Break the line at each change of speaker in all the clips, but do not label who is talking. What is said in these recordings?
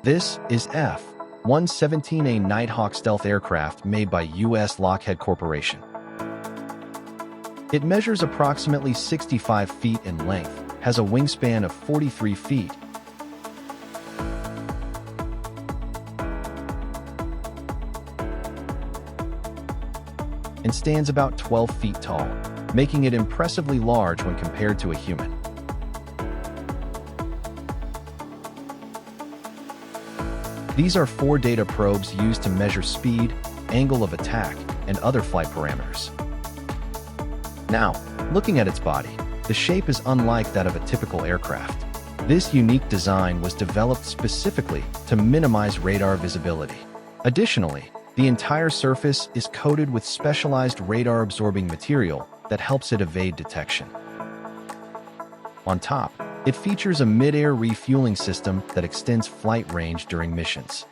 This is F-117, a Nighthawk stealth aircraft made by U.S. Lockheed Corporation. It measures approximately 65 feet in length, has a wingspan of 43 feet, and stands about 12 feet tall, making it impressively large when compared to a human. These are 4 data probes used to measure speed, angle of attack, and other flight parameters. Now, looking at its body, the shape is unlike that of a typical aircraft. This unique design was developed specifically to minimize radar visibility. Additionally, the entire surface is coated with specialized radar-absorbing material that helps it evade detection. On top, it features a mid-air refueling system that extends flight range during missions.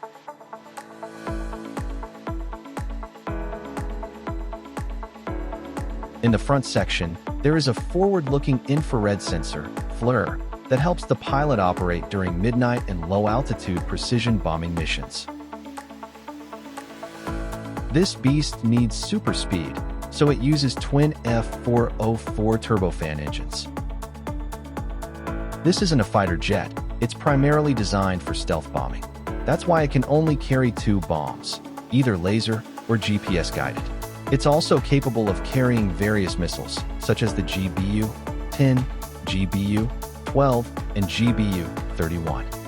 In the front section, there is a forward-looking infrared sensor, FLIR, that helps the pilot operate during midnight and low-altitude precision bombing missions. This beast needs super speed, so it uses twin F404 turbofan engines. This isn't a fighter jet, it's primarily designed for stealth bombing. That's why it can only carry 2 bombs, either laser or GPS guided. It's also capable of carrying various missiles, such as the GBU-10, GBU-12, and GBU-31.